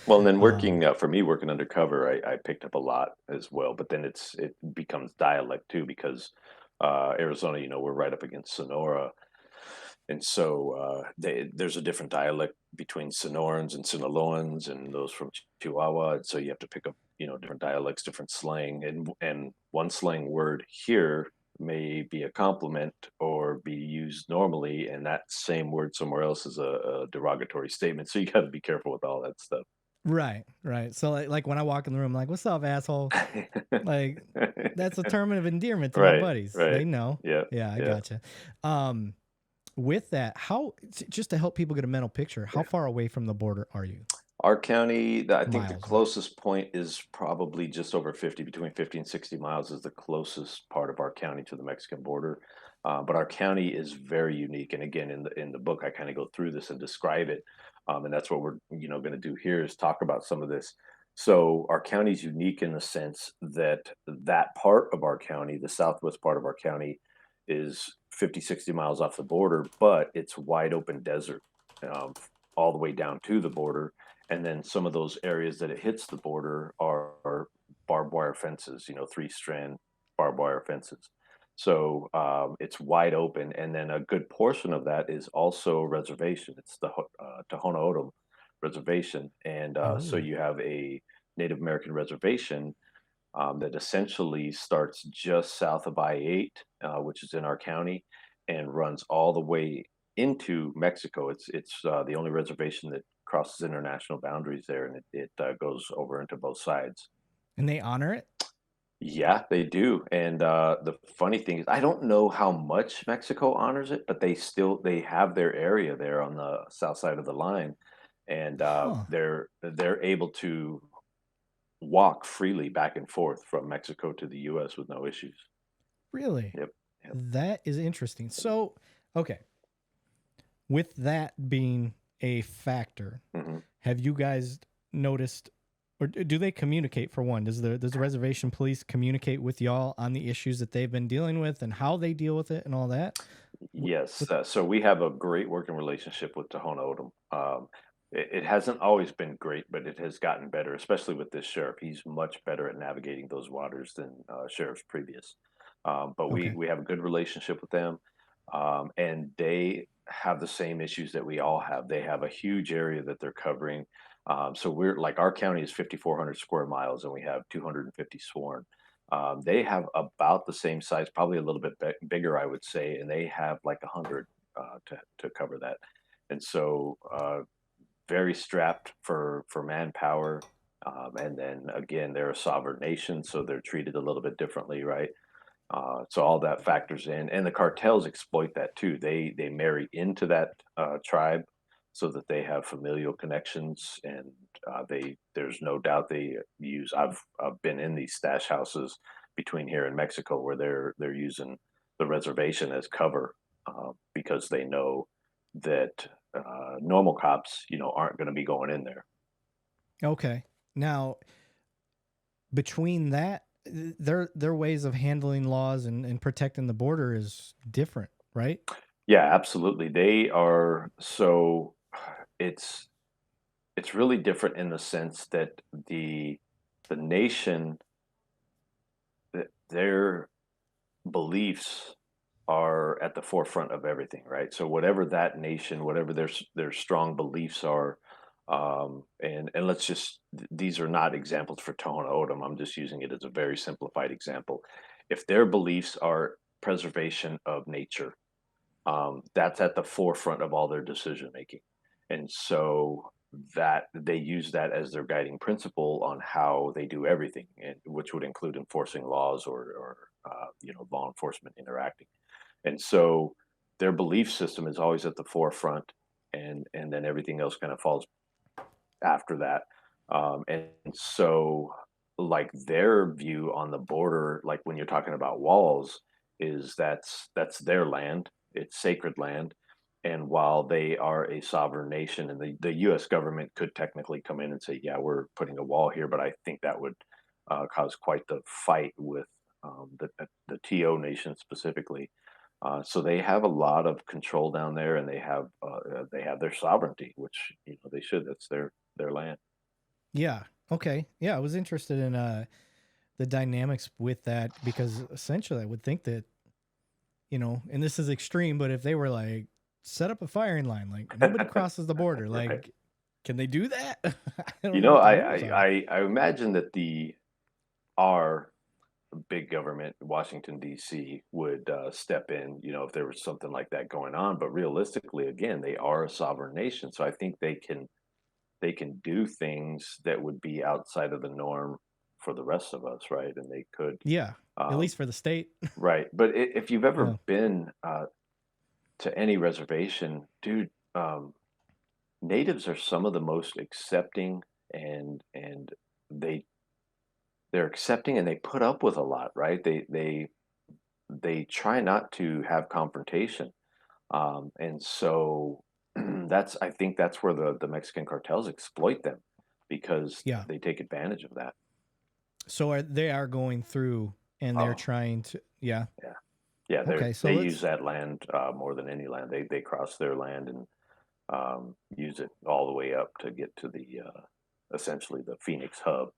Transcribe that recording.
Well, and then Um, working for me, working undercover, I picked up a lot as well. But then it becomes dialect too because Arizona, we're right up against Sonora, and so there's a different dialect between Sonorans and Sinaloans and those from Chihuahua. And so you have to pick up, different dialects, different slang, and one slang word here may be a compliment or be used normally, and that same word somewhere else is a derogatory statement. So you got to be careful with all that stuff. right, right. So like when I walk in the room, like, "What's up, asshole?" Like, that's a term of endearment to my Right, buddies. right. They know. Yeah, Yeah, I yeah, gotcha. Um, with that, just to help people get a mental picture, how yeah. far away from the border are you? Our county, I think the Miles wise. closest point is probably just over 50, between 50 and 60 miles is the closest part of our county to the Mexican border. But our county is very unique. And again, in the book, I kind of go through this and describe it. And that's what we're, going to do here is talk about some of this. So our county is unique in the sense that that part of our county, the southwest part of our county, is 50, 60 miles off the border, but it's wide open desert um, all the way down to the border, and then some of those areas that it hits the border are barbed wire fences, 3-strand barbed wire fences. So it's wide open, and then a good portion of that is also a reservation. It's the Tohono O'odham Reservation, and so Oh, you have a Native American reservation that essentially starts just south of I-8, which is in our county, and runs all the way into Mexico. It's the only reservation that crosses international boundaries there, and it goes over into both sides. and they honor it? Yeah, they do. And the funny thing is, I don't know how much Mexico honors it, but they have their area there on the south side of the line, and Huh. they're able to walk freely back and forth from Mexico to the U.S. with no issues. Really? Yep. Yep. That is interesting. So, okay, with that being a factor, Mhm. have you guys noticed, or do they communicate for one? Does the reservation police communicate with y'all on the issues that they've been dealing with and how they deal with it and all that? Yes. With So we have a great working relationship with Tohono O'odham. It hasn't always been great, but it has gotten better, especially with this sheriff. He's much better at navigating those waters than sheriffs previous. But we okay, we have a good relationship with them, and they have the same issues that we all have. They have a huge area that they're covering. So we're like our county is 5,400 square miles, and we have 250 sworn. They have about the same size, probably a little bit bigger, I would say, and they have like 100 to cover that. And so, very strapped for manpower. And then again, they're a sovereign nation, so they're treated a little bit differently, right? So all that factors in, and the cartels exploit that too. They marry into that tribe so that they have familial connections, and there's no doubt they use. I've been in these stash houses between here and Mexico where they're using the reservation as cover because they know that normal cops, aren't going to be going in there. okay. Now, between that, their ways of handling laws and protecting the border is different, right? Yeah, absolutely. They are so. It's It's really different in the sense that the nation, their beliefs are at the forefront of everything, right? So whatever that nation, whatever their strong beliefs are, and let's just these are not examples for Tohono O'odham. I'm just using it as a very simplified example. If their beliefs are preservation of nature, that's at the forefront of all their decision making. And so that they use that as their guiding principle on how they do everything, and which would include enforcing laws or law enforcement interacting. And so their belief system is always at the forefront, and then everything else kind of falls after that. And so, like their view on the border, like when you're talking about walls, is that's their land. It's sacred land. And while they are a sovereign nation, and the U.S. government could technically come in and say, "Yeah, we're putting a wall here," but I think that would cause quite the fight with the TO nation specifically. So they have a lot of control down there, and they have their sovereignty, which they should. That's their land. Yeah. Okay. Yeah, I was interested in the dynamics with that because essentially I would think that, and this is extreme, but if they were like set up a firing line, like nobody crosses the border, Right. like can they do that? I You don't know know, what the I rules I are. I I imagine that our big government, Washington D.C., would step in, if there was something like that going on. But realistically, again, they are a sovereign nation, so I think they can do things that would be outside of the norm for the rest of us, right? And they could, Yeah, at um, least for the state. right. But if you've Yeah. ever been to any reservation, dude, natives are some of the most accepting, and they they're accepting, and they put up with a lot, right? They try not to have confrontation, and so I think that's where the Mexican cartels exploit them, because Yeah. they take advantage of that. So they are going through and they're Oh, trying to, yeah. yeah, yeah. Okay. So They use let's, that land more than any land. They cross their land and use it all the way up to get to the essentially the Phoenix hub.